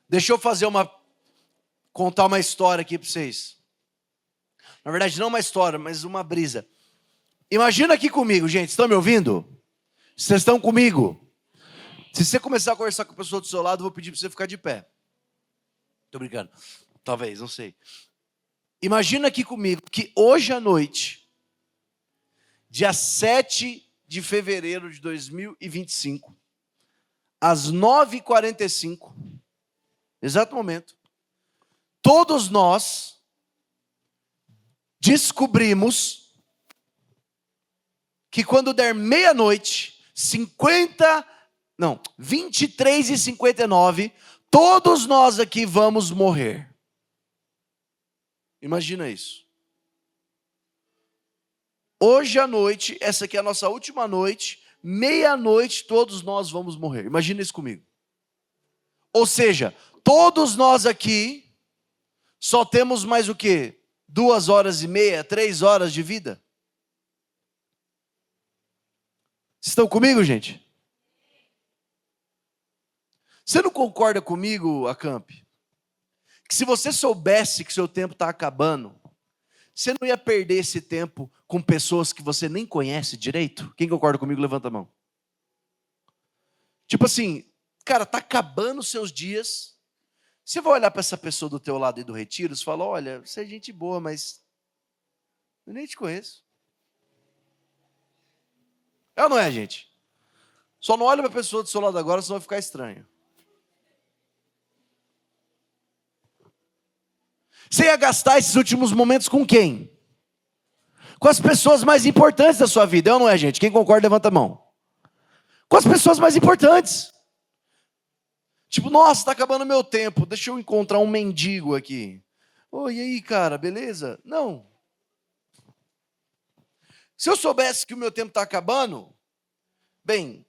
Deixa eu contar uma história aqui para vocês. Na verdade, não uma história, mas uma brisa. Imagina aqui comigo, gente. Estão me ouvindo? Vocês estão comigo? Se você começar a conversar com a pessoa do seu lado, eu vou pedir para você ficar de pé. Tô brincando. Talvez, não sei. Imagina aqui comigo que hoje à noite, dia 7 de fevereiro de 2025, às 9h45, exato momento, todos nós descobrimos que quando der meia-noite, 23h59, todos nós aqui vamos morrer. Imagina isso. Hoje à noite, essa aqui é a nossa última noite, meia-noite todos nós vamos morrer. Imagina isso comigo. Ou seja, todos nós aqui só temos mais o quê? 2h30, 3 horas de vida? Vocês estão comigo, gente? Você não concorda comigo, Acamp? Que se você soubesse que seu tempo está acabando, você não ia perder esse tempo com pessoas que você nem conhece direito? Quem concorda comigo, levanta a mão. Tipo assim, cara, tá acabando os seus dias. Você vai olhar para essa pessoa do teu lado aí do retiro e fala, olha, você é gente boa, mas eu nem te conheço. É ou não é, gente? Só não olha para a pessoa do seu lado agora, senão vai ficar estranho. Você ia gastar esses últimos momentos com quem? Com as pessoas mais importantes da sua vida, é ou não é, gente? Quem concorda, levanta a mão. Com as pessoas mais importantes. Tipo, nossa, está acabando meu tempo, deixa eu encontrar um mendigo aqui. E aí, cara, beleza? Não. Se eu soubesse que o meu tempo está acabando, bem,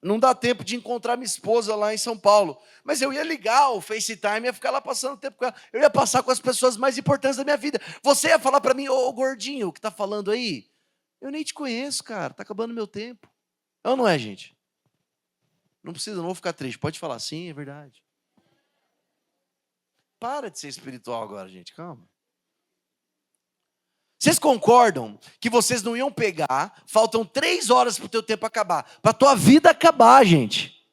não dá tempo de encontrar minha esposa lá em São Paulo. Mas eu ia ligar o FaceTime, ia ficar lá passando tempo com ela. Eu ia passar com as pessoas mais importantes da minha vida. Você ia falar para mim, ô gordinho, o que está falando aí? Eu nem te conheço, cara, está acabando meu tempo. É ou não é, gente? Não precisa, não vou ficar triste. Pode falar, sim, é verdade. Para de ser espiritual agora, gente, calma. Vocês concordam que vocês não iam pegar, faltam 3 horas para o teu tempo acabar, para a tua vida acabar, gente.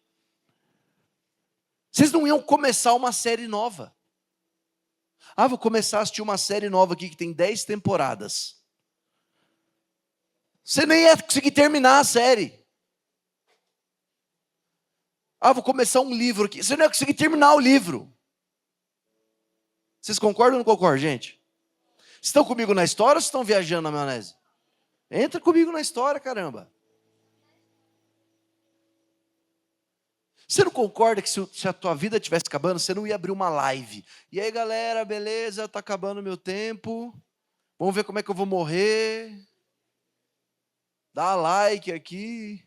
Vocês não iam começar uma série nova. Vou começar a assistir uma série nova aqui que tem 10 temporadas. Você nem ia conseguir terminar a série. Vou começar um livro aqui. Você não ia conseguir terminar o livro. Vocês concordam ou não concordam, gente? Estão comigo na história ou estão viajando na maionese? Entra comigo na história, caramba. Você não concorda que se a tua vida estivesse acabando, você não ia abrir uma live? E aí, galera, beleza? Está acabando meu tempo. Vamos ver como é que eu vou morrer. Dá like aqui.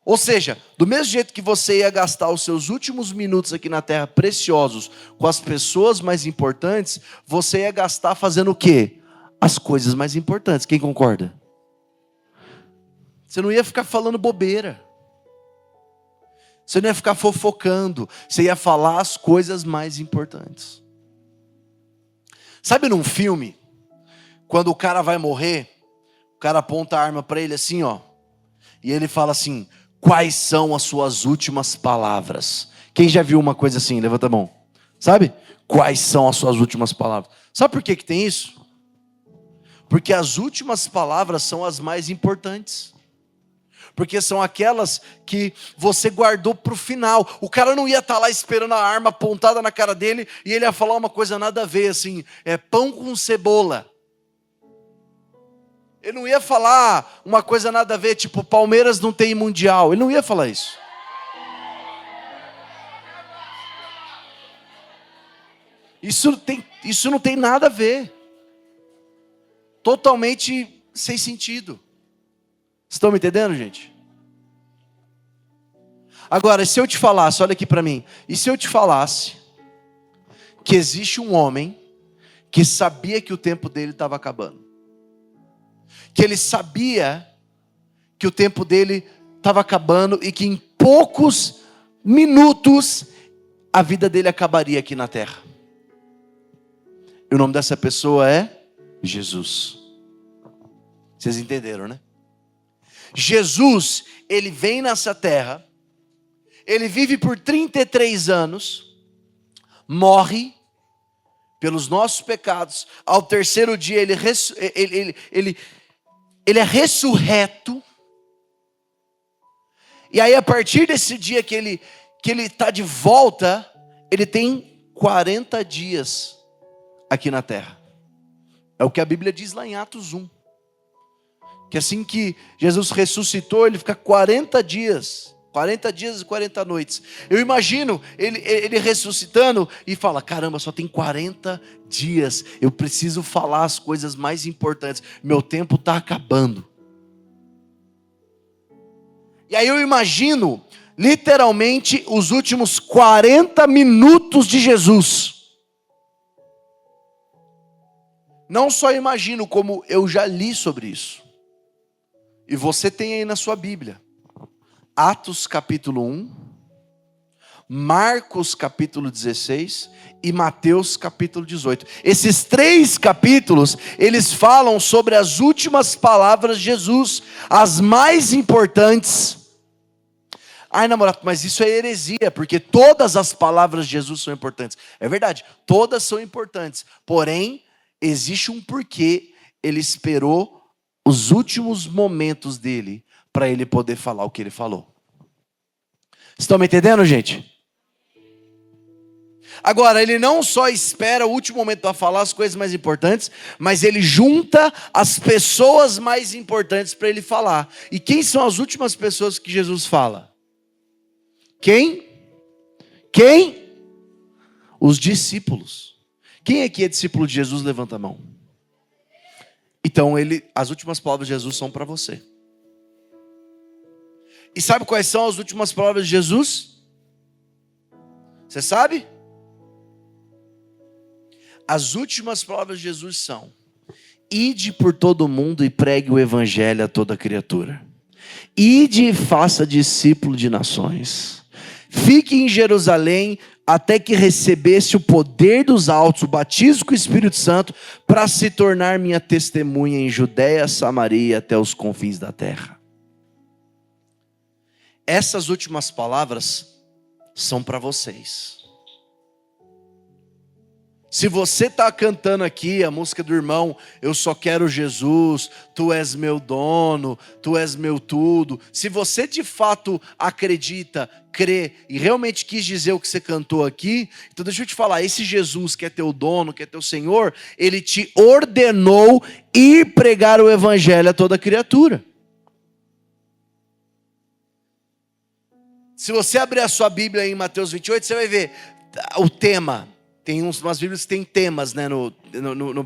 Ou seja, do mesmo jeito que você ia gastar os seus últimos minutos aqui na terra preciosos com as pessoas mais importantes, você ia gastar fazendo o quê? As coisas mais importantes. Quem concorda? Você não ia ficar falando bobeira. Você não ia ficar fofocando. Você ia falar as coisas mais importantes. Sabe num filme, quando o cara vai morrer, o cara aponta a arma para ele assim, ó, e ele fala assim, quais são as suas últimas palavras? Quem já viu uma coisa assim? Levanta a mão. Sabe? Quais são as suas últimas palavras? Sabe por que tem isso? Porque as últimas palavras são as mais importantes. Porque são aquelas que você guardou para o final. O cara não ia estar lá esperando a arma apontada na cara dele e ele ia falar uma coisa nada a ver, assim, pão com cebola. Ele não ia falar uma coisa nada a ver, tipo, Palmeiras não tem mundial. Ele não ia falar isso. Isso não tem nada a ver. Totalmente sem sentido. Estão me entendendo, gente? Agora, se eu te falasse, olha aqui para mim. E se eu te falasse que existe um homem que sabia que o tempo dele estava acabando? Que ele sabia que o tempo dele estava acabando e que em poucos minutos, a vida dele acabaria aqui na terra. E o nome dessa pessoa é Jesus. Vocês entenderam, né? Jesus, ele vem nessa terra, ele vive por 33 anos, morre pelos nossos pecados, ao terceiro dia ele é ressurreto, e aí a partir desse dia que ele está de volta, ele tem 40 dias aqui na terra. É o que a Bíblia diz lá em Atos 1. Que assim que Jesus ressuscitou, ele fica 40 dias e 40 noites. Eu imagino ele ressuscitando e fala: caramba, só tem 40 dias, eu preciso falar as coisas mais importantes, meu tempo está acabando. E aí eu imagino, literalmente, os últimos 40 minutos de Jesus. Não só imagino, como eu já li sobre isso. E você tem aí na sua Bíblia. Atos capítulo 1, Marcos capítulo 16 e Mateus capítulo 18. Esses 3 capítulos, eles falam sobre as últimas palavras de Jesus, as mais importantes. Ai, namorado, mas isso é heresia, porque todas as palavras de Jesus são importantes. É verdade, todas são importantes. Porém, existe um porquê ele esperou os últimos momentos dele para ele poder falar o que ele falou. Estão me entendendo, gente? Agora, ele não só espera o último momento para falar as coisas mais importantes, mas ele junta as pessoas mais importantes para ele falar. E quem são as últimas pessoas que Jesus fala? Quem? Os discípulos. Quem aqui é discípulo de Jesus? Levanta a mão. Então, as últimas palavras de Jesus são para você. E sabe quais são as últimas palavras de Jesus? Você sabe? As últimas palavras de Jesus são: ide por todo o mundo e pregue o evangelho a toda criatura. Ide e faça discípulo de nações. Fique em Jerusalém até que recebesse o poder dos altos, o batismo com o Espírito Santo, para se tornar minha testemunha em Judeia, Samaria e até os confins da terra. Essas últimas palavras são para vocês. Se você está cantando aqui a música do irmão, eu só quero Jesus, tu és meu dono, tu és meu tudo. Se você de fato acredita, crê e realmente quis dizer o que você cantou aqui, então deixa eu te falar, esse Jesus que é teu dono, que é teu Senhor, ele te ordenou ir pregar o evangelho a toda criatura. Se você abrir a sua Bíblia em Mateus 28, você vai ver o tema. Tem umas Bíblias que tem temas, né,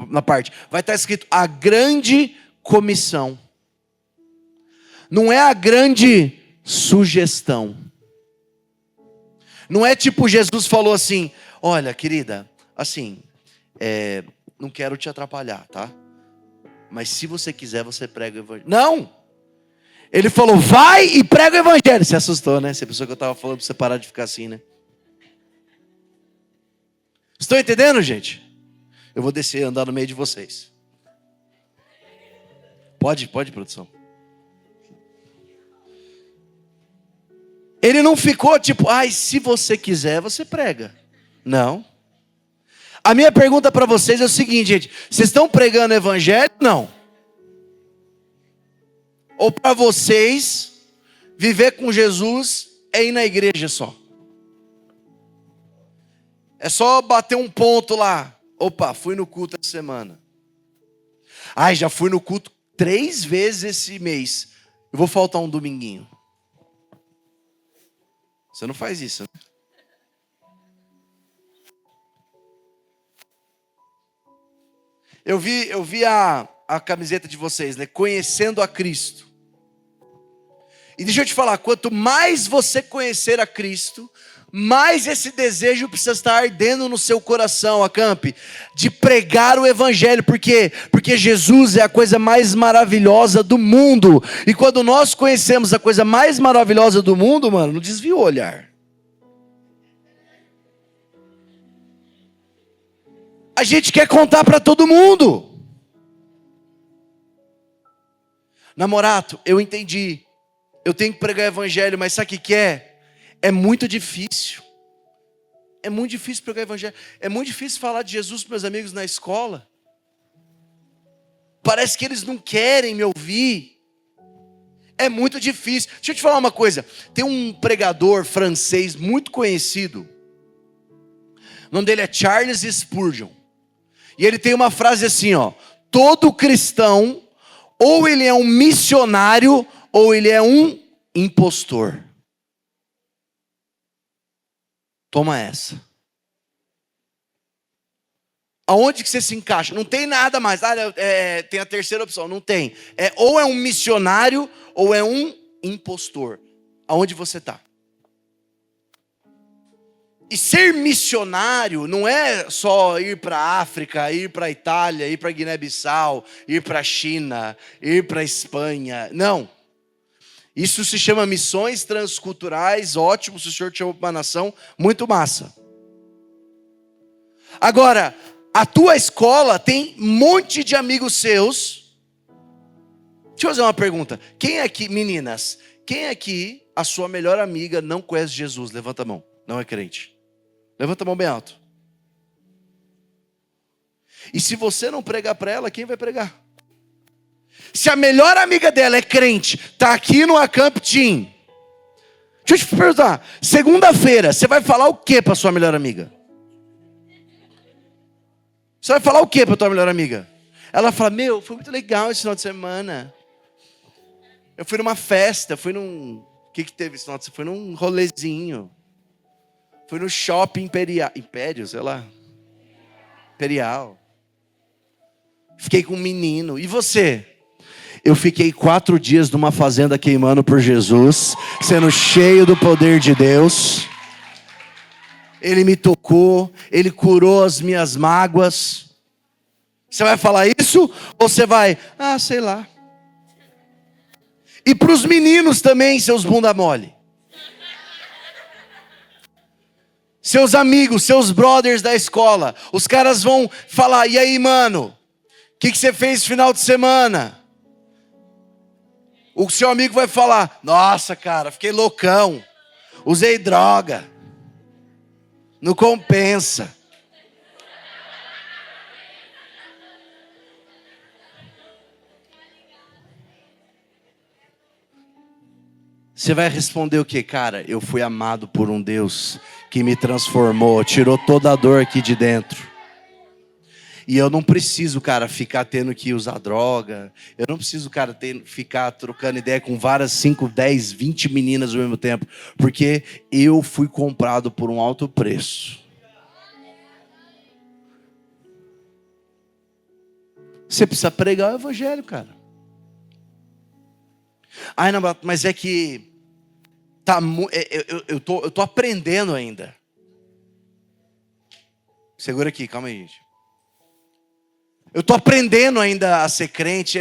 na parte. Vai estar escrito a grande comissão. Não é a grande sugestão. Não é tipo Jesus falou assim: olha, querida, assim, não quero te atrapalhar, tá? Mas se você quiser, você prega o evangelho. Não! Ele falou: vai e prega o evangelho. Você assustou, né? Você pensou que eu estava falando para você parar de ficar assim, né? Estão entendendo, gente? Eu vou descer e andar no meio de vocês. Pode, produção. Ele não ficou tipo: ai, se você quiser, você prega. Não. A minha pergunta para vocês é o seguinte, gente: vocês estão pregando evangelho? Não. Ou para vocês, viver com Jesus é ir na igreja só? É só bater um ponto lá. Opa, fui no culto essa semana. Ai, já fui no culto 3 vezes esse mês. Eu vou faltar um dominguinho. Você não faz isso, né? Eu vi a camiseta de vocês, né? Conhecendo a Cristo. E deixa eu te falar, quanto mais você conhecer a Cristo, mais esse desejo precisa estar ardendo no seu coração, Acamp, de pregar o evangelho. Por quê? Porque Jesus é a coisa mais maravilhosa do mundo. E quando nós conhecemos a coisa mais maravilhosa do mundo, mano, não desvia o olhar. A gente quer contar para todo mundo. Namorato, eu entendi. Eu tenho que pregar o evangelho, mas sabe o que é? É muito difícil. É muito difícil pregar o evangelho. É muito difícil falar de Jesus para meus amigos na escola. Parece que eles não querem me ouvir. É muito difícil. Deixa eu te falar uma coisa. Tem um pregador francês muito conhecido. O nome dele é Charles Spurgeon. E ele tem uma frase assim, ó: todo cristão, ou ele é um missionário, ou ele é um impostor. Toma essa. Aonde que você se encaixa? Não tem nada mais. Tem a terceira opção. Não tem. Ou é um missionário, ou é um impostor. Aonde você está? E ser missionário não é só ir para a África, ir para a Itália, ir para a Guiné-Bissau, ir para a China, ir para a Espanha. Não. Isso se chama missões transculturais. Ótimo, se o Senhor te chamou para uma nação, muito massa. Agora, a tua escola tem um monte de amigos seus. Deixa eu fazer uma pergunta. Quem aqui, meninas, quem aqui, a sua melhor amiga não conhece Jesus? Levanta a mão. Não é crente. Levanta a mão bem alto. E se você não pregar para ela, quem vai pregar? Se a melhor amiga dela é crente, está aqui no Acamp Team. Deixa eu te perguntar. Segunda-feira, você vai falar o que para sua melhor amiga? Você vai falar o que para tua melhor amiga? Ela fala: foi muito legal esse final de semana. Eu fui numa festa, fui num... O que teve esse final de semana? Foi num rolezinho. Fui no shopping Império, sei lá. Imperial. Fiquei com um menino. E você? Eu fiquei 4 dias numa fazenda queimando por Jesus, sendo cheio do poder de Deus. Ele me tocou, Ele curou as minhas mágoas. Você vai falar isso? Ou você vai, sei lá. E para os meninos também, seus bunda mole. Seus amigos, seus brothers da escola. Os caras vão falar: e aí, mano? O que você fez no final de semana? O seu amigo vai falar: nossa, cara, fiquei loucão. Usei droga. Não compensa. Você vai responder o quê? Cara, eu fui amado por um Deus que me transformou, tirou toda a dor aqui de dentro. E eu não preciso, cara, ficar tendo que usar droga. Eu não preciso, cara, ficar trocando ideia com várias 5, 10, 20 meninas ao mesmo tempo. Porque eu fui comprado por um alto preço. Você precisa pregar o evangelho, cara. Não, mas é que eu tô aprendendo ainda. Segura aqui, calma aí, gente. Eu tô aprendendo ainda a ser crente.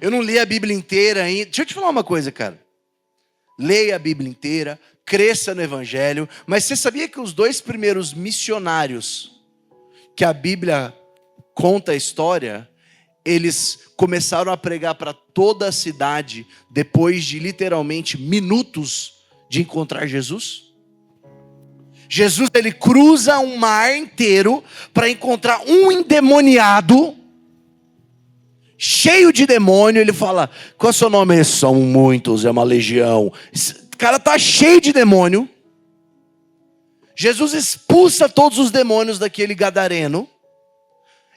Eu não li a Bíblia inteira ainda. Deixa eu te falar uma coisa, cara. Leia a Bíblia inteira, cresça no evangelho. Mas você sabia que os 2 primeiros missionários que a Bíblia conta a história, eles começaram a pregar para toda a cidade depois de literalmente minutos de encontrar Jesus? Jesus, ele cruza um mar inteiro para encontrar um endemoniado, cheio de demônio. Ele fala: qual é o seu nome? São muitos, é uma legião. Esse cara está cheio de demônio. Jesus expulsa todos os demônios daquele gadareno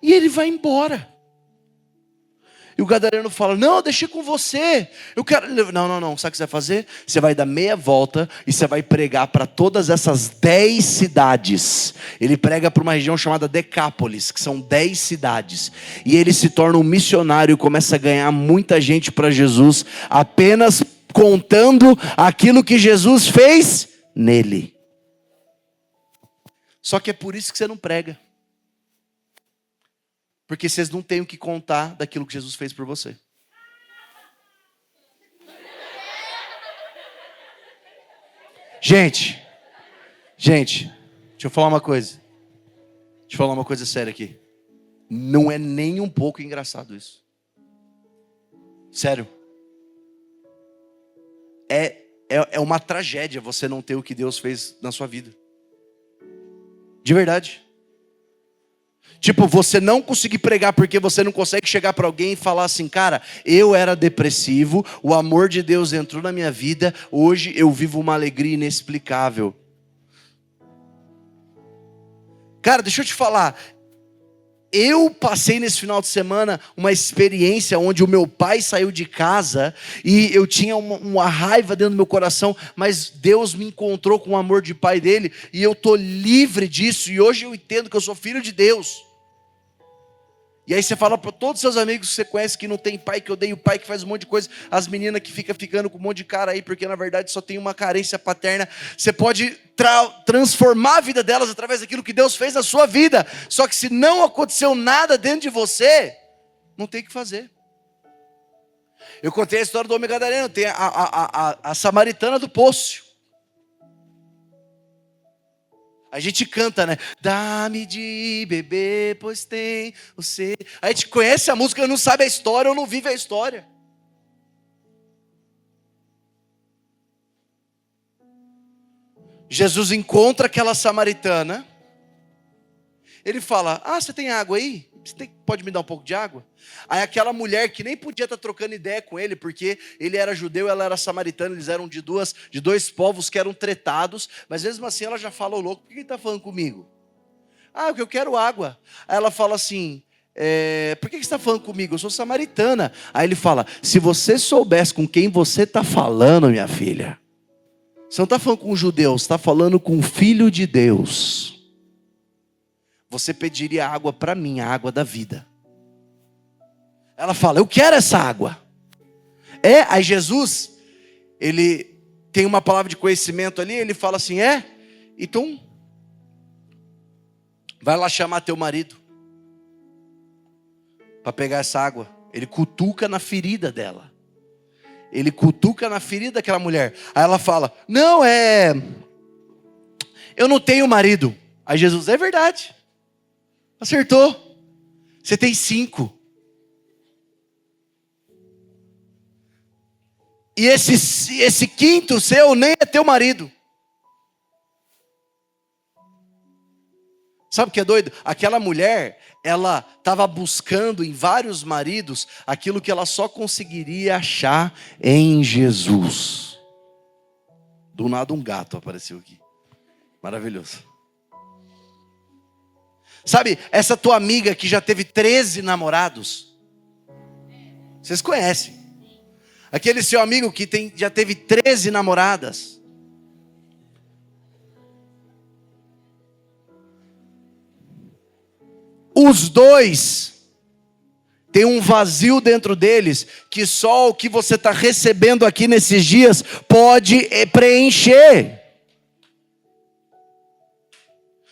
e ele vai embora. E o gadareno fala: não, deixei com você. Eu quero... Não. Sabe o que você vai fazer? Você vai dar meia volta e você vai pregar para todas essas 10 cidades. Ele prega para uma região chamada Decápolis, que são 10 cidades. E ele se torna um missionário e começa a ganhar muita gente para Jesus, apenas contando aquilo que Jesus fez nele. Só que é por isso que você não prega. Porque vocês não têm o que contar daquilo que Jesus fez por você. Gente, deixa eu falar uma coisa. Deixa eu falar uma coisa séria aqui. Não é nem um pouco engraçado isso. Sério. É uma tragédia você não ter o que Deus fez na sua vida. De verdade. Tipo, você não conseguir pregar porque você não consegue chegar para alguém e falar assim: cara, eu era depressivo, o amor de Deus entrou na minha vida, hoje eu vivo uma alegria inexplicável. Cara, deixa eu te falar, eu passei nesse final de semana uma experiência onde o meu pai saiu de casa e eu tinha uma raiva dentro do meu coração, mas Deus me encontrou com o amor de pai dele e eu estou livre disso, e hoje eu entendo que eu sou filho de Deus. E aí você fala para todos os seus amigos que você conhece que não tem pai, que odeia o pai, que faz um monte de coisa, as meninas que ficam ficando com um monte de cara aí, porque na verdade só tem uma carência paterna. Você pode transformar a vida delas através daquilo que Deus fez na sua vida. Só que se não aconteceu nada dentro de você, não tem o que fazer. Eu contei a história do homem gadareno, tem a samaritana do poço. A gente canta, né? Dá-me de beber, pois tem você. A gente conhece a música, não sabe a história ou não vive a história. Jesus encontra aquela samaritana. Ele fala: ah, você tem água aí? Pode me dar um pouco de água? Aí aquela mulher que nem podia estar trocando ideia com ele, porque ele era judeu, ela era samaritana, eles eram de dois povos que eram tretados, mas mesmo assim ela já fala: ô louco, por que ele está falando comigo? Ah, porque eu quero água. Aí ela fala assim: por que você está falando comigo? Eu sou samaritana. Aí ele fala: se você soubesse com quem você está falando, minha filha, você não está falando com um judeu, você está falando com um filho de Deus. Você pediria água para mim, a água da vida. Ela fala: eu quero essa água. Aí Jesus, ele tem uma palavra de conhecimento ali, ele fala assim: então, vai lá chamar teu marido, para pegar essa água. Ele cutuca na ferida dela. Ele cutuca na ferida daquela mulher. Aí ela fala: não, eu não tenho marido. Aí Jesus: é verdade. Acertou. Você tem 5. E esse quinto seu nem é teu marido. Sabe o que é doido? Aquela mulher, ela estava buscando em vários maridos aquilo que ela só conseguiria achar em Jesus. Do nada um gato apareceu aqui. Maravilhoso. Sabe, essa tua amiga que já teve 13 namorados, vocês conhecem. Aquele seu amigo que já teve 13 namoradas. Os dois têm um vazio dentro deles, que só o que você está recebendo aqui nesses dias pode preencher.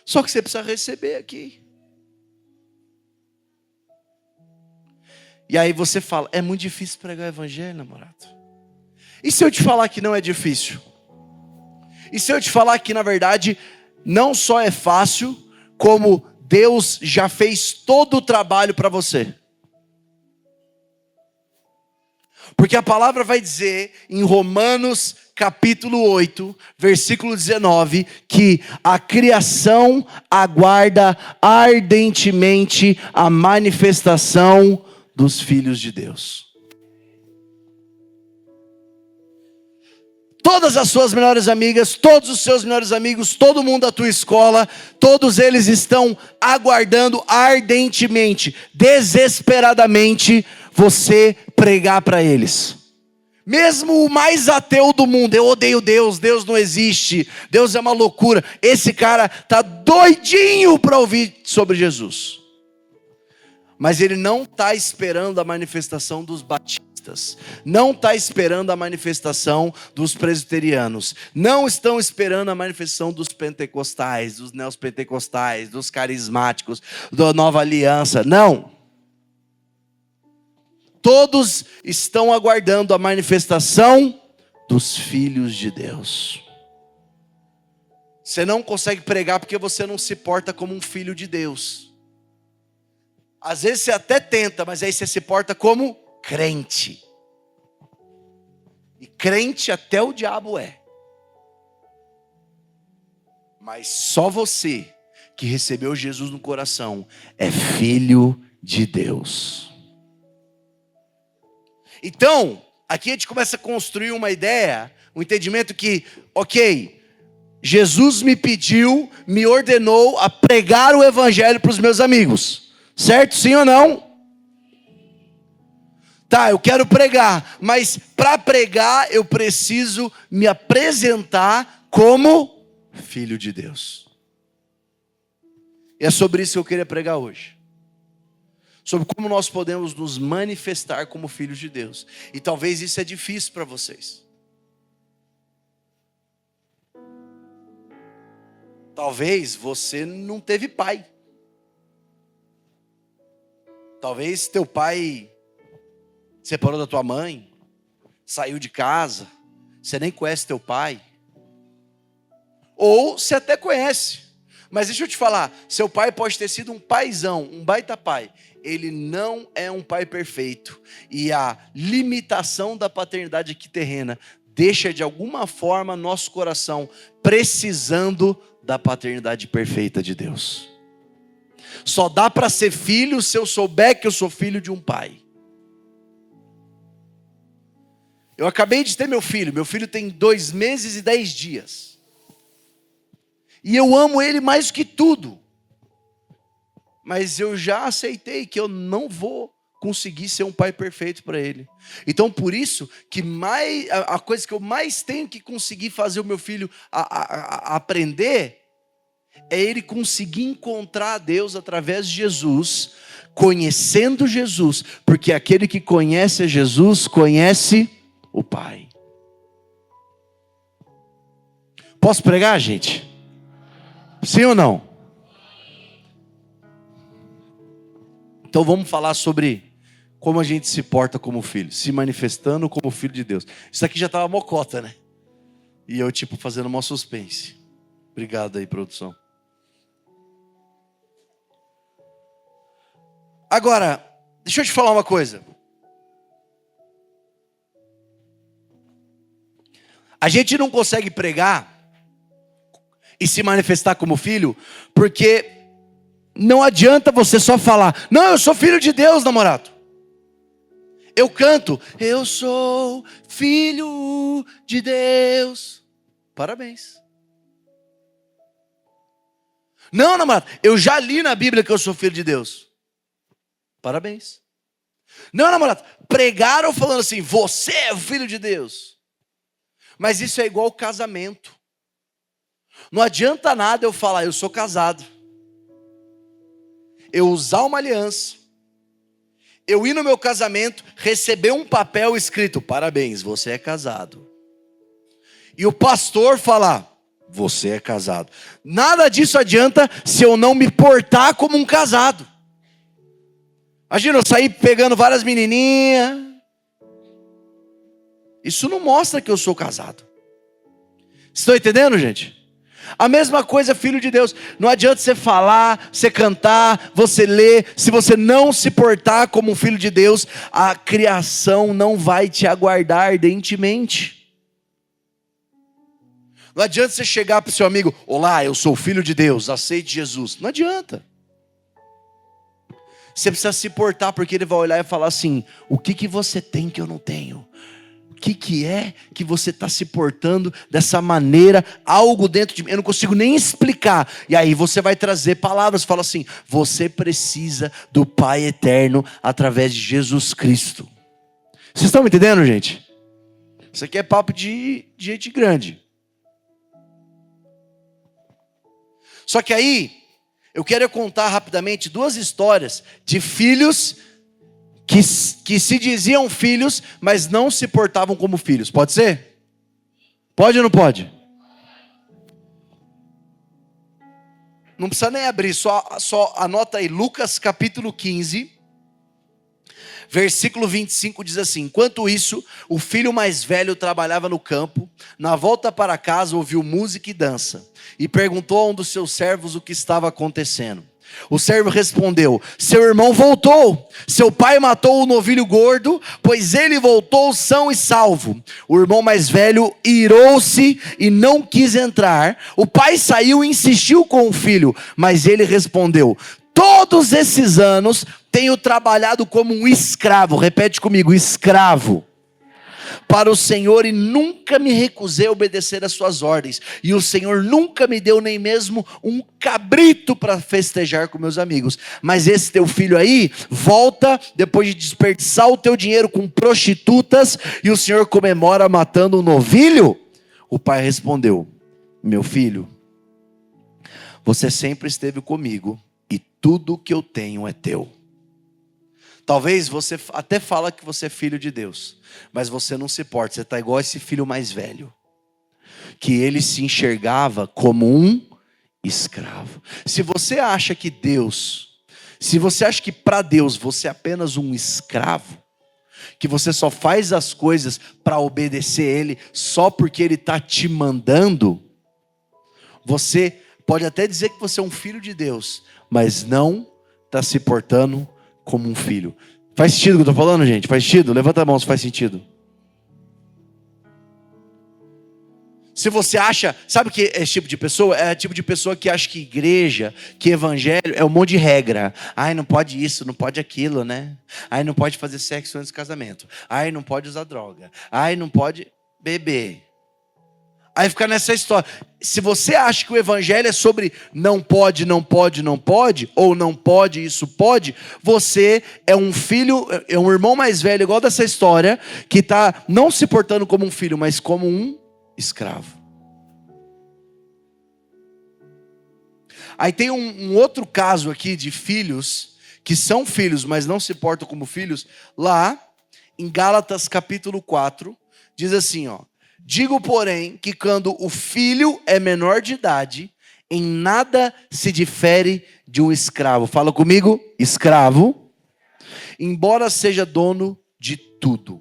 Só que você precisa receber aqui. E aí você fala: é muito difícil pregar o evangelho, namorado. E se eu te falar que não é difícil? E se eu te falar que na verdade não só é fácil, como Deus já fez todo o trabalho para você? Porque a palavra vai dizer em Romanos capítulo 8, versículo 19, que a criação aguarda ardentemente a manifestação dos filhos de Deus. Todas as suas melhores amigas, todos os seus melhores amigos, todo mundo da tua escola, todos eles estão aguardando ardentemente, desesperadamente, você pregar para eles. Mesmo o mais ateu do mundo: eu odeio Deus, Deus não existe, Deus é uma loucura. Esse cara está doidinho para ouvir sobre Jesus. Mas ele não está esperando a manifestação dos batistas, não está esperando a manifestação dos presbiterianos, não estão esperando a manifestação dos pentecostais, dos neopentecostais, dos carismáticos, da nova aliança, não. Todos estão aguardando a manifestação dos filhos de Deus. Você não consegue pregar porque você não se porta como um filho de Deus. Às vezes você até tenta, mas aí você se porta como crente. E crente até o diabo é. Mas só você que recebeu Jesus no coração é filho de Deus. Então, aqui a gente começa a construir uma ideia, um entendimento que, ok, Jesus me pediu, me ordenou a pregar o evangelho para os meus amigos. Certo? Sim ou não? Tá, eu quero pregar, mas para pregar eu preciso me apresentar como filho de Deus. E é sobre isso que eu queria pregar hoje. Sobre como nós podemos nos manifestar como filhos de Deus. E talvez isso é difícil para vocês. Talvez você não teve pai. Talvez teu pai separou da tua mãe, saiu de casa, você nem conhece teu pai. Ou você até conhece, mas deixa eu te falar, seu pai pode ter sido um paizão, um baita pai. Ele não é um pai perfeito. E a limitação da paternidade aqui terrena deixa de alguma forma nosso coração precisando da paternidade perfeita de Deus. Só dá para ser filho se eu souber que eu sou filho de um pai. Eu acabei de ter meu filho tem 2 meses e 10 dias. E eu amo ele mais do que tudo. Mas eu já aceitei que eu não vou conseguir ser um pai perfeito para ele. Então por isso que a coisa que eu mais tenho que conseguir fazer o meu filho aprender é ele conseguir encontrar a Deus através de Jesus, conhecendo Jesus, porque aquele que conhece a Jesus conhece o Pai. Posso pregar, gente? Sim ou não? Então vamos falar sobre como a gente se porta como filho, se manifestando como filho de Deus. Isso aqui já estava mocota, né? E eu fazendo uma suspense. Obrigado aí, produção. Agora, deixa eu te falar uma coisa. A gente não consegue pregar e se manifestar como filho, porque não adianta você só falar, não, eu sou filho de Deus, namorado. Eu canto, eu sou filho de Deus. Parabéns. Não, namorado, eu já li na Bíblia que eu sou filho de Deus. Parabéns. Não, namorado, pregaram falando assim, você é o filho de Deus. Mas isso é igual ao casamento. Não adianta nada eu falar, eu sou casado. Eu usar uma aliança. Eu ir no meu casamento, receber um papel escrito, parabéns, você é casado. E o pastor falar, você é casado. Nada disso adianta se eu não me portar como um casado. Imagina eu sair pegando várias menininhas. Isso não mostra que eu sou casado. Estão entendendo, gente? A mesma coisa, filho de Deus. Não adianta você falar, você cantar, você ler. Se você não se portar como um filho de Deus, a criação não vai te aguardar ardentemente. Não adianta você chegar para o seu amigo, olá, eu sou filho de Deus, aceite Jesus. Não adianta. Você precisa se portar, porque ele vai olhar e falar assim, o que você tem que eu não tenho? O que é que você está se portando dessa maneira, algo dentro de mim, eu não consigo nem explicar. E aí você vai trazer palavras, fala assim, você precisa do Pai Eterno através de Jesus Cristo. Vocês estão me entendendo, gente? Isso aqui é papo de gente grande. Só que aí, eu quero contar rapidamente 2 histórias de filhos que se diziam filhos, mas não se portavam como filhos. Pode ser? Pode ou não pode? Não precisa nem abrir, só anota aí. Lucas capítulo 15, versículo 25 diz assim, enquanto isso, o filho mais velho trabalhava no campo, na volta para casa ouviu música e dança, e perguntou a um dos seus servos o que estava acontecendo. O servo respondeu: seu irmão voltou, seu pai matou o novilho gordo, pois ele voltou são e salvo. O irmão mais velho irou-se e não quis entrar. O pai saiu e insistiu com o filho, mas ele respondeu: todos esses anos tenho trabalhado como um escravo. Repete comigo: escravo para o Senhor, e nunca me recusei a obedecer às suas ordens, e o Senhor nunca me deu nem mesmo um cabrito para festejar com meus amigos. Mas esse teu filho aí volta depois de desperdiçar o teu dinheiro com prostitutas, e o Senhor comemora matando um novilho? O pai respondeu: meu filho, você sempre esteve comigo, e tudo que eu tenho é teu. Talvez você até fala que você é filho de Deus, mas você não se importa, você está igual esse filho mais velho, que ele se enxergava como um escravo. Se você acha que para Deus você é apenas um escravo, que você só faz as coisas para obedecer Ele, só porque Ele está te mandando, você pode até dizer que você é um filho de Deus, mas não está se portando como um filho. Faz sentido o que eu estou falando, gente? Faz sentido? Levanta a mão se faz sentido. Se você acha, sabe o que é esse tipo de pessoa? É o tipo de pessoa que acha que igreja, que evangelho é um monte de regra. Ai, não pode isso, não pode aquilo, né? Ai, não pode fazer sexo antes do casamento. Ai, não pode usar droga. Ai, não pode beber. Aí fica nessa história. Se você acha que o evangelho é sobre não pode, não pode, não pode, ou não pode, isso pode, você é um filho, é um irmão mais velho, igual dessa história, que está não se portando como um filho, mas como um escravo. Aí tem um outro caso aqui de filhos, que são filhos, mas não se portam como filhos. Lá, em Gálatas capítulo 4, diz assim, ó: digo, porém, que quando o filho é menor de idade, em nada se difere de um escravo. Fala comigo: escravo, embora seja dono de tudo.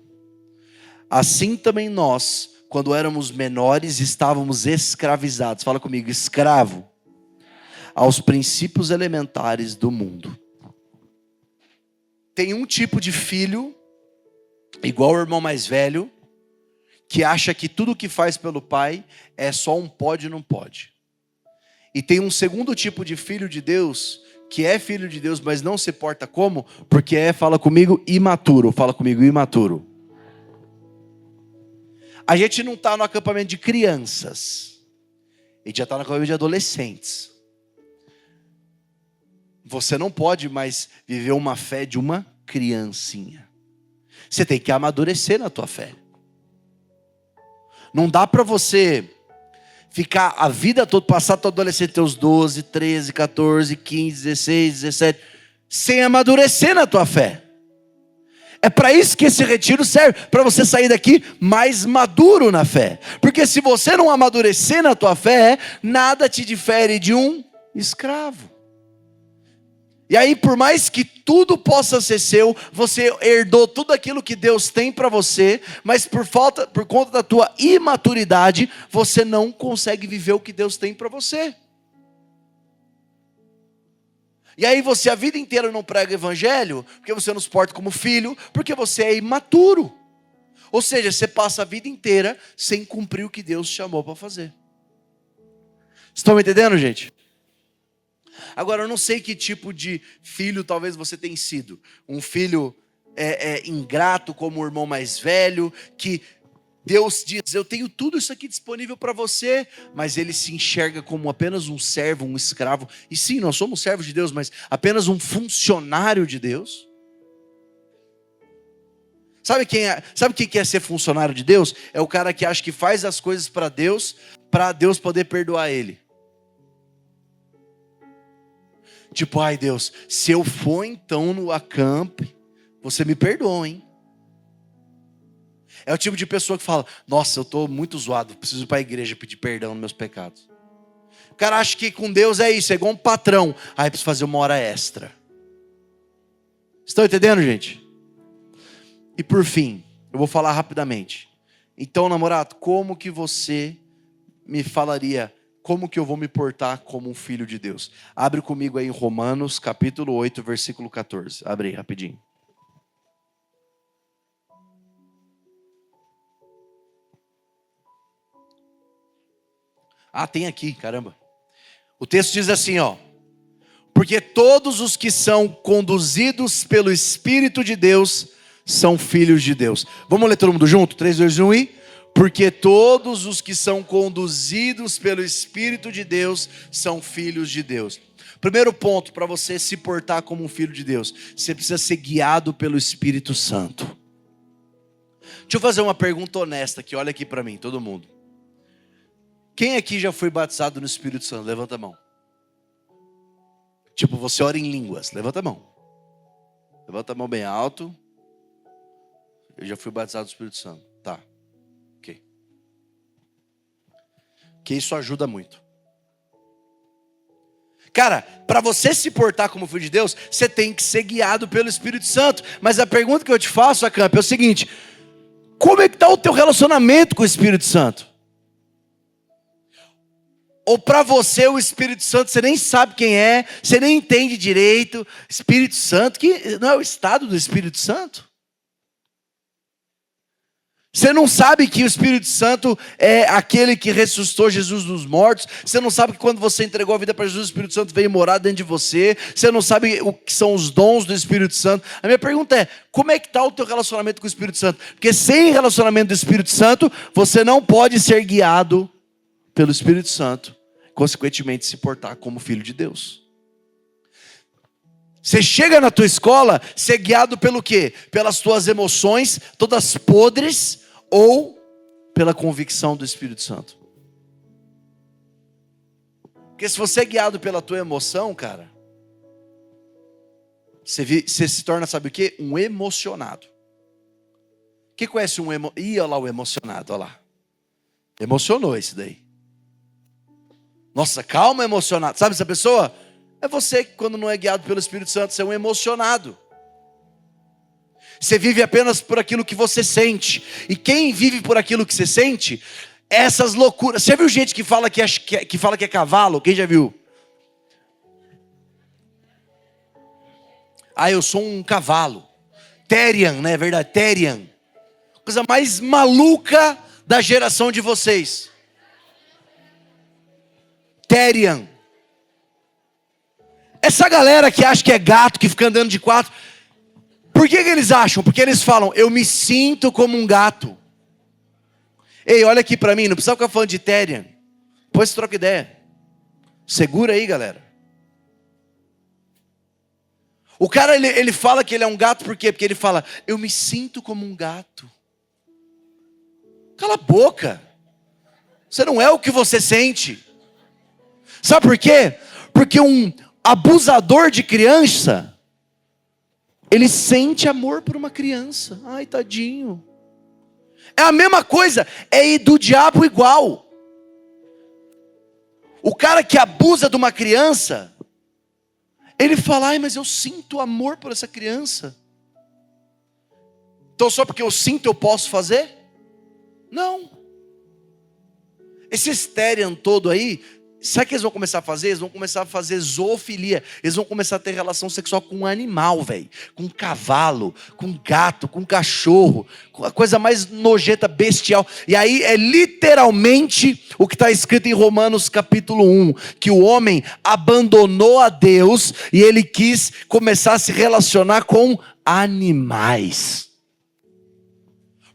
Assim também nós, quando éramos menores, estávamos escravizados. Fala comigo: escravo, aos princípios elementares do mundo. Tem um tipo de filho, igual o irmão mais velho, que acha que tudo que faz pelo pai é só um pode e não pode. E tem um segundo tipo de filho de Deus, que é filho de Deus, mas não se porta como, porque fala comigo, imaturo. Fala comigo: imaturo. A gente não está no acampamento de crianças, a gente já está no acampamento de adolescentes. Você não pode mais viver uma fé de uma criancinha. Você tem que amadurecer na tua fé. Não dá para você ficar a vida toda, passar a tua adolescência, teus 12, 13, 14, 15, 16, 17, sem amadurecer na tua fé. É para isso que esse retiro serve, para você sair daqui mais maduro na fé. Porque se você não amadurecer na tua fé, nada te difere de um escravo. E aí, por mais que tudo possa ser seu, você herdou tudo aquilo que Deus tem para você, mas por conta da tua imaturidade, você não consegue viver o que Deus tem para você. E aí você a vida inteira não prega o evangelho, porque você não se porta como filho, porque você é imaturo. Ou seja, você passa a vida inteira sem cumprir o que Deus te chamou para fazer. Estão me entendendo, gente? Agora, eu não sei que tipo de filho talvez você tenha sido. Um filho ingrato como o irmão mais velho, que Deus diz: eu tenho tudo isso aqui disponível para você, mas ele se enxerga como apenas um servo, um escravo. E sim, nós somos servos de Deus, mas apenas um funcionário de Deus. Sabe quem é ser funcionário de Deus? É o cara que acha que faz as coisas para Deus poder perdoar ele. Tipo: ai Deus, se eu for então no acamp, você me perdoa, hein? É o tipo de pessoa que fala: nossa, eu estou muito zoado, preciso ir para a igreja pedir perdão nos meus pecados. O cara acha que com Deus é isso, é igual um patrão. Ai, preciso fazer uma hora extra. Estão entendendo, gente? E por fim, eu vou falar rapidamente. Então, namorado, como que você me falaria como que eu vou me portar como um filho de Deus? Abre comigo aí em Romanos, capítulo 8, versículo 14. Abre aí, rapidinho. Ah, tem aqui, caramba. O texto diz assim, ó. Porque todos os que são conduzidos pelo Espírito de Deus são filhos de Deus. Vamos ler todo mundo junto? 3, 2, 1 e... Porque todos os que são conduzidos pelo Espírito de Deus são filhos de Deus. Primeiro ponto para você se portar como um filho de Deus. Você precisa ser guiado pelo Espírito Santo. Deixa eu fazer uma pergunta honesta aqui. Olha aqui para mim, todo mundo. Quem aqui já foi batizado no Espírito Santo? Levanta a mão. Tipo, você ora em línguas. Levanta a mão. Levanta a mão bem alto. Eu já fui batizado no Espírito Santo. Tá. Ok. Que isso ajuda muito. Cara, para você se portar como filho de Deus, você tem que ser guiado pelo Espírito Santo. Mas a pergunta que eu te faço, Acamp, é o seguinte. Como é que está o teu relacionamento com o Espírito Santo? Ou para você o Espírito Santo, você nem sabe quem é, você nem entende direito. Espírito Santo, que não é o estado do Espírito Santo? Você não sabe que o Espírito Santo é aquele que ressuscitou Jesus dos mortos. Você não sabe que quando você entregou a vida para Jesus, o Espírito Santo veio morar dentro de você. Você não sabe o que são os dons do Espírito Santo. A minha pergunta é, como é que está o teu relacionamento com o Espírito Santo? Porque sem relacionamento do Espírito Santo, você não pode ser guiado pelo Espírito Santo. Consequentemente, se portar como filho de Deus. Você chega na tua escola, ser guiado pelo quê? Pelas tuas emoções, todas podres, ou pela convicção do Espírito Santo. Porque se você é guiado pela tua emoção, cara, você se torna, sabe o quê? Um emocionado. Quem conhece um emocionado? Ih, olha lá o emocionado, olha lá. Emocionou esse daí. Nossa, calma, emocionado. Sabe essa pessoa? É você que quando não é guiado pelo Espírito Santo, você é um emocionado. Você vive apenas por aquilo que você sente. E quem vive por aquilo que você sente, essas loucuras. Você já viu gente que fala que é cavalo? Quem já viu? Ah, eu sou um cavalo. Terian, não é verdade? Terian. Coisa mais maluca da geração de vocês. Terian. Essa galera que acha que é gato, que fica andando de quatro. Por que eles acham? Porque eles falam, eu me sinto como um gato. Ei, olha aqui pra mim, não precisa ficar falando de Terian. Depois troca ideia. Segura aí, galera. O cara, ele fala que ele é um gato por quê? Porque ele fala, eu me sinto como um gato. Cala a boca. Você não é o que você sente. Sabe por quê? Porque um abusador de criança, ele sente amor por uma criança. Ai, tadinho. É a mesma coisa, é do diabo igual. O cara que abusa de uma criança, ele fala, ai, mas eu sinto amor por essa criança. Então só porque eu sinto eu posso fazer? Não. Esse Terian todo aí, sabe o que eles vão começar a fazer? Eles vão começar a fazer zoofilia. Eles vão começar a ter relação sexual com um animal, velho. Com um cavalo, com um gato, com um cachorro. Com a coisa mais nojenta, bestial. E aí é literalmente o que está escrito em Romanos capítulo 1. Que o homem abandonou a Deus e ele quis começar a se relacionar com animais.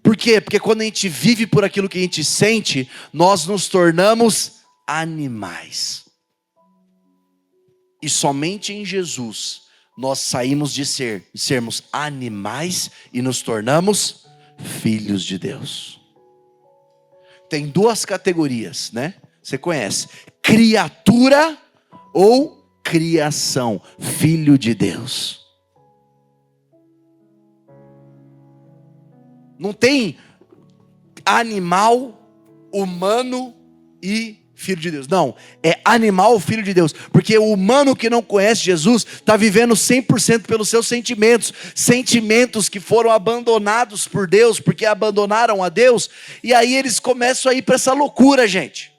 Por quê? Porque quando a gente vive por aquilo que a gente sente, nós nos tornamos animais. E somente em Jesus nós saímos de sermos animais e nos tornamos filhos de Deus. Tem duas categorias, né? Você conhece: criatura ou criação, filho de Deus. Não tem animal, humano e filho de Deus. Não, é animal, filho de Deus. Porque o humano que não conhece Jesus está vivendo 100% pelos seus sentimentos. Sentimentos que foram abandonados por Deus, porque abandonaram a Deus. E aí eles começam a ir para essa loucura, gente.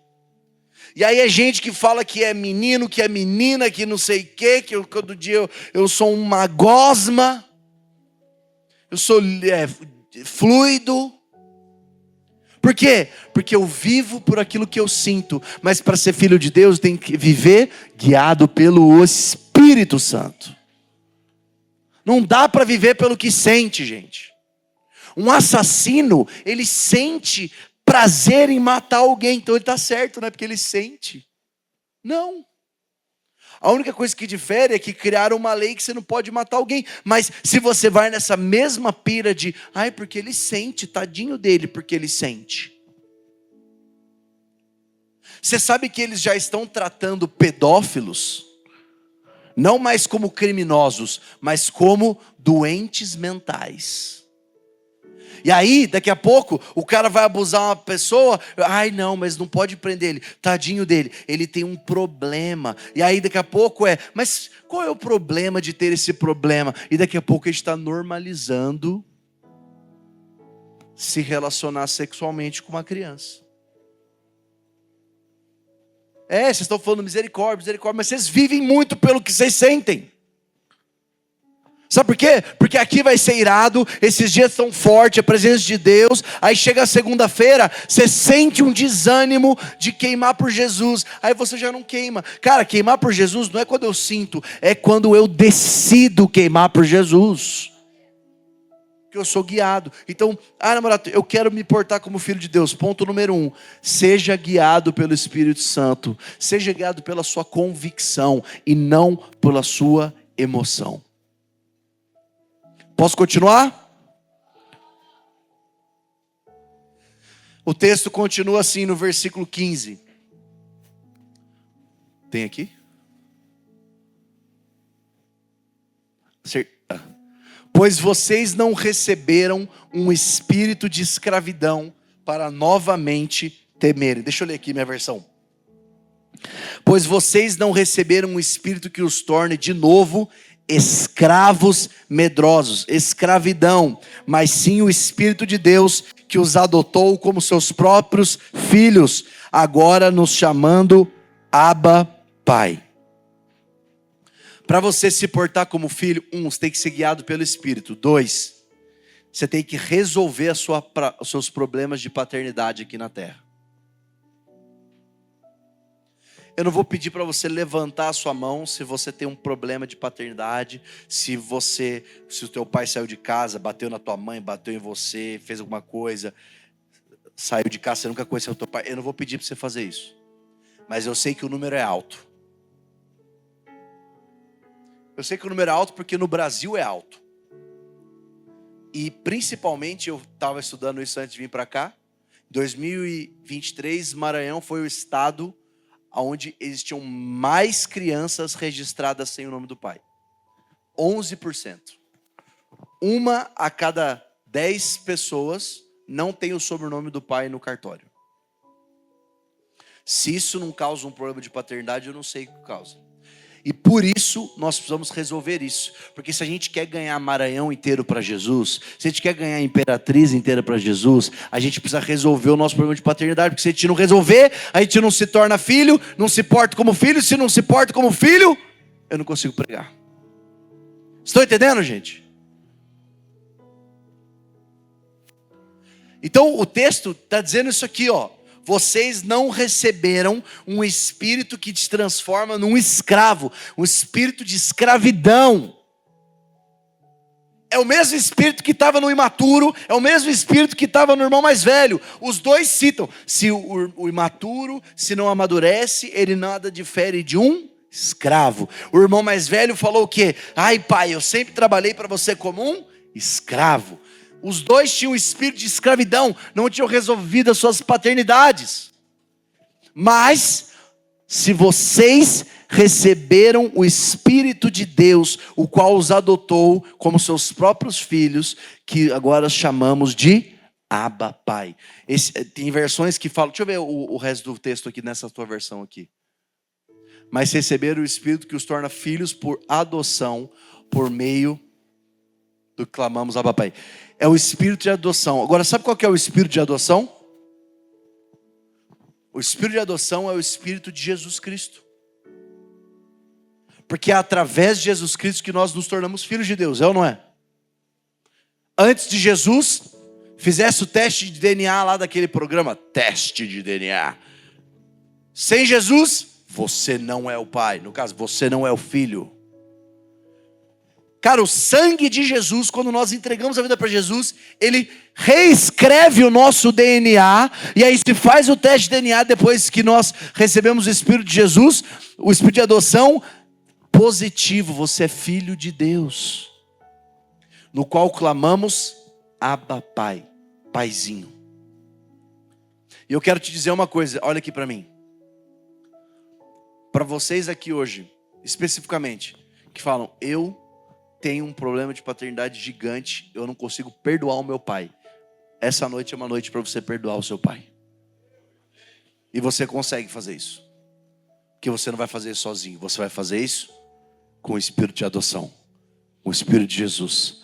E aí é gente que fala que é menino, que é menina, que não sei o quê, que todo dia eu sou uma gosma, eu sou fluido. Por quê? Porque eu vivo por aquilo que eu sinto, mas para ser filho de Deus tem que viver guiado pelo Espírito Santo. Não dá para viver pelo que sente, gente. Um assassino, ele sente prazer em matar alguém, então ele está certo, não é porque ele sente. Não. A única coisa que difere é que criaram uma lei que você não pode matar alguém. Mas se você vai nessa mesma pira de, porque ele sente, tadinho dele, porque ele sente. Você sabe que eles já estão tratando pedófilos, não mais como criminosos, mas como doentes mentais. E aí, daqui a pouco, o cara vai abusar uma pessoa. Não, mas não pode prender ele. Tadinho dele, ele tem um problema. E aí, daqui a pouco mas qual é o problema de ter esse problema? E daqui a pouco a gente está normalizando se relacionar sexualmente com uma criança. Vocês estão falando misericórdia, mas vocês vivem muito pelo que vocês sentem. Sabe por quê? Porque aqui vai ser irado, esses dias são fortes, a presença de Deus. Aí chega a segunda-feira, você sente um desânimo de queimar por Jesus. Aí você já não queima. Cara, queimar por Jesus não é quando eu sinto, é quando eu decido queimar por Jesus. Que eu sou guiado. Então, namorado, eu quero me portar como filho de Deus. Ponto número 1. Seja guiado pelo Espírito Santo. Seja guiado pela sua convicção e não pela sua emoção. Posso continuar? O texto continua assim no versículo 15. Tem aqui? Pois vocês não receberam um espírito de escravidão para novamente temerem. Deixa eu ler aqui minha versão. Pois vocês não receberam um espírito que os torne de novo escravos medrosos, escravidão, mas sim o Espírito de Deus que os adotou como seus próprios filhos, agora nos chamando Abba, Pai. Para você se portar como filho, você tem que ser guiado pelo Espírito. 2, você tem que resolver os seus problemas de paternidade aqui na terra. Eu não vou pedir para você levantar a sua mão se você tem um problema de paternidade, se o teu pai saiu de casa, bateu na tua mãe, bateu em você, fez alguma coisa, saiu de casa, você nunca conheceu o teu pai. Eu não vou pedir para você fazer isso. Mas eu sei que o número é alto. Eu sei que o número é alto porque no Brasil é alto. E principalmente, eu estava estudando isso antes de vir para cá. Em 2023, Maranhão foi o estado onde existiam mais crianças registradas sem o nome do pai. 11%. 1 a cada 10 pessoas não tem o sobrenome do pai no cartório. Se isso não causa um problema de paternidade, eu não sei o que causa. E por isso, nós precisamos resolver isso. Porque se a gente quer ganhar Maranhão inteiro para Jesus, se a gente quer ganhar a Imperatriz inteira para Jesus, a gente precisa resolver o nosso problema de paternidade. Porque se a gente não resolver, a gente não se torna filho, não se porta como filho. Se não se porta como filho, eu não consigo pregar. Estão entendendo, gente? Então, o texto está dizendo isso aqui, Vocês não receberam um espírito que te transforma num escravo, um espírito de escravidão. É o mesmo espírito que estava no imaturo, é o mesmo espírito que estava no irmão mais velho. Os dois citam, se o imaturo, se não amadurece, ele nada difere de um escravo. O irmão mais velho falou o quê? Pai, eu sempre trabalhei para você como um escravo. Os dois tinham um espírito de escravidão, não tinham resolvido as suas paternidades. Mas, se vocês receberam o Espírito de Deus, o qual os adotou como seus próprios filhos, que agora chamamos de Abba, Pai. Tem versões que falam, deixa eu ver o resto do texto aqui nessa tua versão aqui. Mas receberam o Espírito que os torna filhos por adoção, por meio do que clamamos Abba, Pai. É o espírito de adoção. Agora, sabe qual que é o espírito de adoção? O espírito de adoção é o espírito de Jesus Cristo. Porque é através de Jesus Cristo que nós nos tornamos filhos de Deus, é ou não é? Antes de Jesus, fizesse o teste de DNA lá daquele programa, teste de DNA. Sem Jesus, você não é o pai. No caso, você não é o filho. Cara, o sangue de Jesus, quando nós entregamos a vida para Jesus, ele reescreve o nosso DNA, e aí se faz o teste de DNA depois que nós recebemos o Espírito de Jesus, o Espírito de adoção, positivo, você é filho de Deus, no qual clamamos, Abba Pai, Paizinho. E eu quero te dizer uma coisa, olha aqui para mim. Para vocês aqui hoje, especificamente, que falam, eu tenho um problema de paternidade gigante, eu não consigo perdoar o meu pai. Essa noite é uma noite para você perdoar o seu pai. E você consegue fazer isso. Porque você não vai fazer isso sozinho, você vai fazer isso com o Espírito de adoção, com o Espírito de Jesus,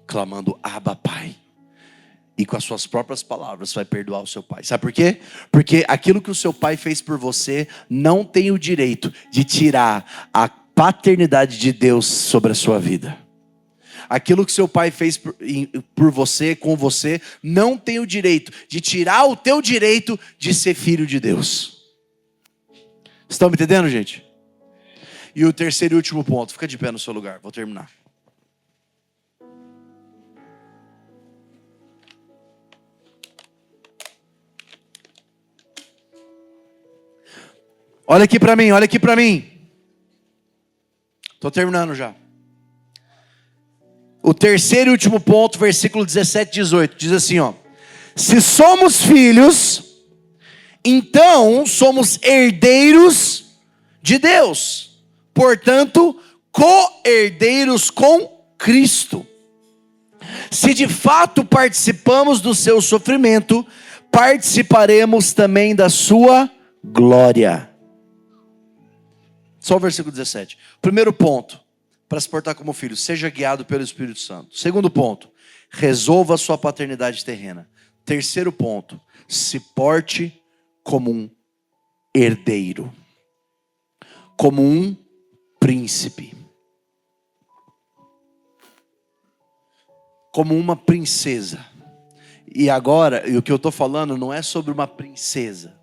clamando Abba Pai. E com as suas próprias palavras vai perdoar o seu pai. Sabe por quê? Porque aquilo que o seu pai fez por você não tem o direito de tirar a paternidade de Deus sobre a sua vida. Aquilo que seu pai fez por você, com você, não tem o direito de tirar o teu direito de ser filho de Deus. Estão me entendendo, gente? E o terceiro e último ponto, fica de pé no seu lugar, vou terminar. Olha aqui para mim, olha aqui para mim. Estou terminando já. O terceiro e último ponto, versículo 17 e 18, diz assim, ó. Se somos filhos, então somos herdeiros de Deus. Portanto, co-herdeiros com Cristo. Se de fato participamos do seu sofrimento, participaremos também da sua glória. Só o versículo 17. Primeiro ponto, para se portar como filho, seja guiado pelo Espírito Santo. Segundo ponto, resolva a sua paternidade terrena. Terceiro ponto, se porte como um herdeiro, como um príncipe, como uma princesa. E agora, o que eu estou falando não é sobre uma princesa.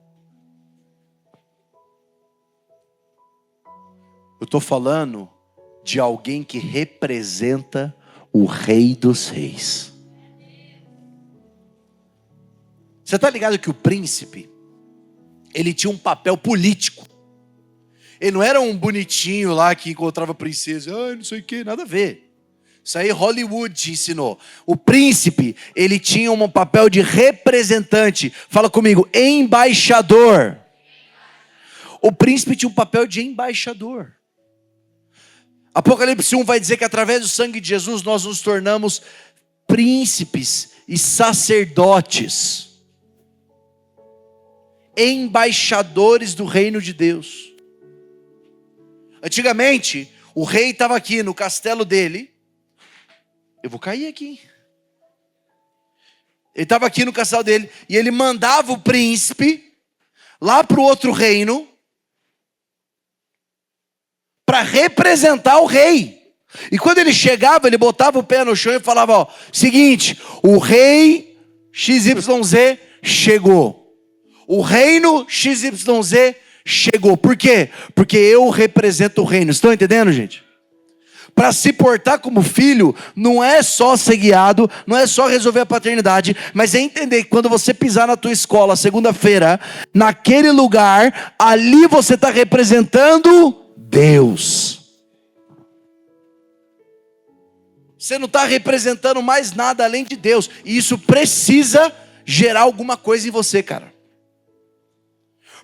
Eu estou falando de alguém que representa o Rei dos Reis. Você está ligado que o príncipe, ele tinha um papel político. Ele não era um bonitinho lá que encontrava a princesa, não sei o que, nada a ver. Isso aí Hollywood te ensinou. O príncipe, ele tinha um papel de representante. Fala comigo, embaixador. O príncipe tinha um papel de embaixador. Apocalipse 1 vai dizer que através do sangue de Jesus nós nos tornamos príncipes e sacerdotes, embaixadores do reino de Deus. Antigamente, o rei estava aqui no castelo dele. Eu vou cair aqui. Ele estava aqui no castelo dele e ele mandava o príncipe lá para o outro reino para representar o rei. E quando ele chegava, ele botava o pé no chão e falava, ó, seguinte, o rei XYZ chegou. O reino XYZ chegou. Por quê? Porque eu represento o reino. Estão entendendo, gente? Para se portar como filho, não é só ser guiado, não é só resolver a paternidade, mas é entender que quando você pisar na tua escola, segunda-feira, naquele lugar, ali você está representando Deus. Você não está representando mais nada além de Deus. E isso precisa gerar alguma coisa em você, cara.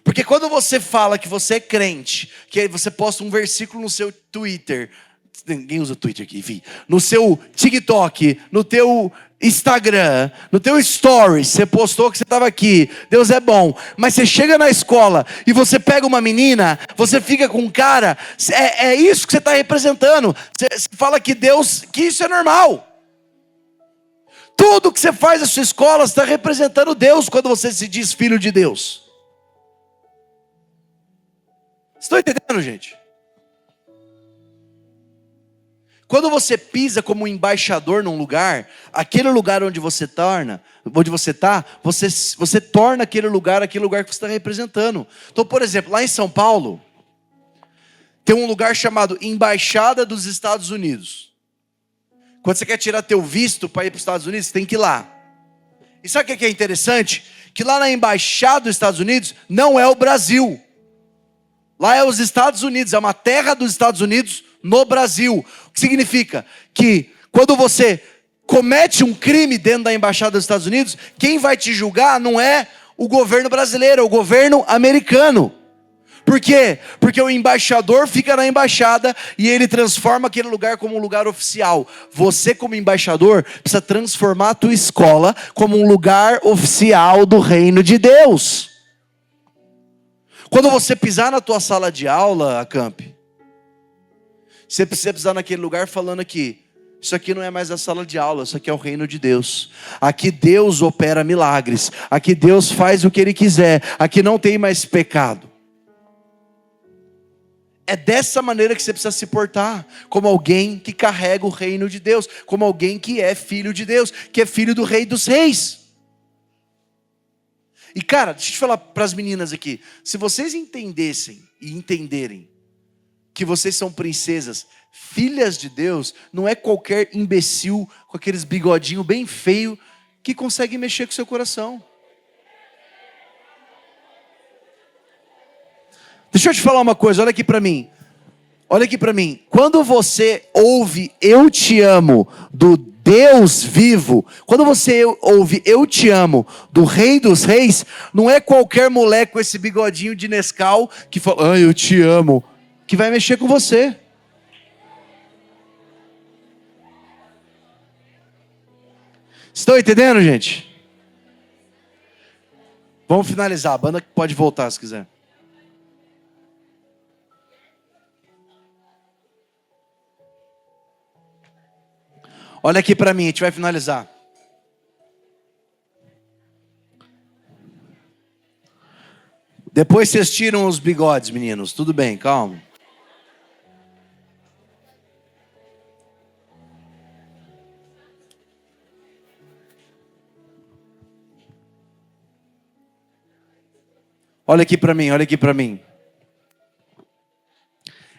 Porque quando você fala que você é crente, que aí você posta um versículo no seu Twitter, ninguém usa Twitter aqui, enfim, no seu TikTok, no teu Instagram, no teu Stories, você postou que você estava aqui, Deus é bom, mas você chega na escola e você pega uma menina, você fica com um cara, é isso que você está representando. Você fala que Deus, que isso é normal. Tudo que você faz na sua escola, você está representando Deus quando você se diz filho de Deus. Estão entendendo, gente? Quando você pisa como embaixador num lugar, aquele lugar onde você está, você torna aquele lugar que você está representando. Então, por exemplo, lá em São Paulo, tem um lugar chamado Embaixada dos Estados Unidos. Quando você quer tirar teu visto para ir para os Estados Unidos, você tem que ir lá. E sabe o que é interessante? Que lá na Embaixada dos Estados Unidos não é o Brasil. Lá é os Estados Unidos, é uma terra dos Estados Unidos no Brasil. O que significa? Que quando você comete um crime dentro da Embaixada dos Estados Unidos, quem vai te julgar não é o governo brasileiro, é o governo americano. Por quê? Porque o embaixador fica na embaixada e ele transforma aquele lugar como um lugar oficial. Você, como embaixador, precisa transformar a tua escola como um lugar oficial do reino de Deus. Quando você pisar na tua sala de aula, Acamp, você precisa pisar naquele lugar falando aqui: isso aqui não é mais a sala de aula, isso aqui é o reino de Deus. Aqui Deus opera milagres. Aqui Deus faz o que Ele quiser. Aqui não tem mais pecado. É dessa maneira que você precisa se portar, como alguém que carrega o reino de Deus, como alguém que é filho de Deus, que é filho do Rei dos Reis. E cara, deixa eu te falar para as meninas aqui, se vocês entendessem e entenderem que vocês são princesas, filhas de Deus, não é qualquer imbecil com aqueles bigodinhos bem feio que consegue mexer com o seu coração. Deixa eu te falar uma coisa, olha aqui para mim. Olha aqui para mim. Quando você ouve "eu te amo" do Deus vivo, quando você ouve "eu te amo" do Rei dos Reis, não é qualquer moleque com esse bigodinho de Nescau que fala "eu te amo", que vai mexer com você. Estão entendendo, gente? Vamos finalizar. A banda pode voltar se quiser. Olha aqui para mim, a gente vai finalizar. Depois vocês tiram os bigodes, meninos. Tudo bem, calma. Olha aqui para mim, olha aqui para mim.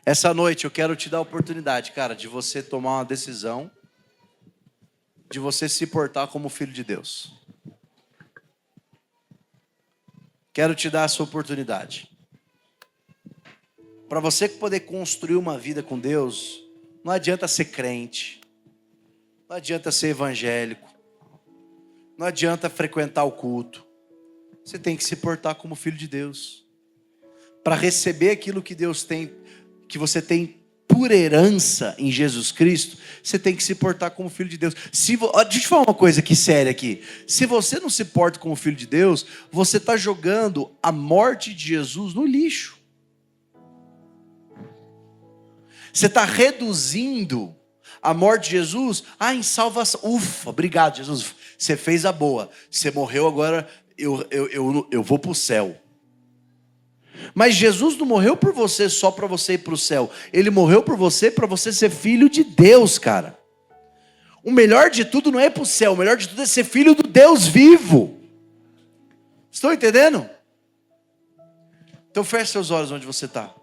Essa noite eu quero te dar a oportunidade, cara, de você tomar uma decisão, de você se portar como filho de Deus. Quero te dar essa oportunidade. Para você poder construir uma vida com Deus, não adianta ser crente, não adianta ser evangélico, não adianta frequentar o culto. Você tem que se portar como filho de Deus. Para receber aquilo que Deus tem, que você tem por herança em Jesus Cristo, você tem que se portar como filho de Deus. Deixa eu te falar uma coisa aqui séria aqui. Se você não se porta como filho de Deus, você está jogando a morte de Jesus no lixo. Você está reduzindo a morte de Jesus em salvação. Ufa, obrigado, Jesus. Você fez a boa. Você morreu, agora eu vou para o céu. Mas Jesus não morreu por você só para você ir para o céu. Ele morreu por você para você ser filho de Deus, cara. O melhor de tudo não é ir para o céu. O melhor de tudo é ser filho do Deus vivo. Estão entendendo? Então feche seus olhos onde você está.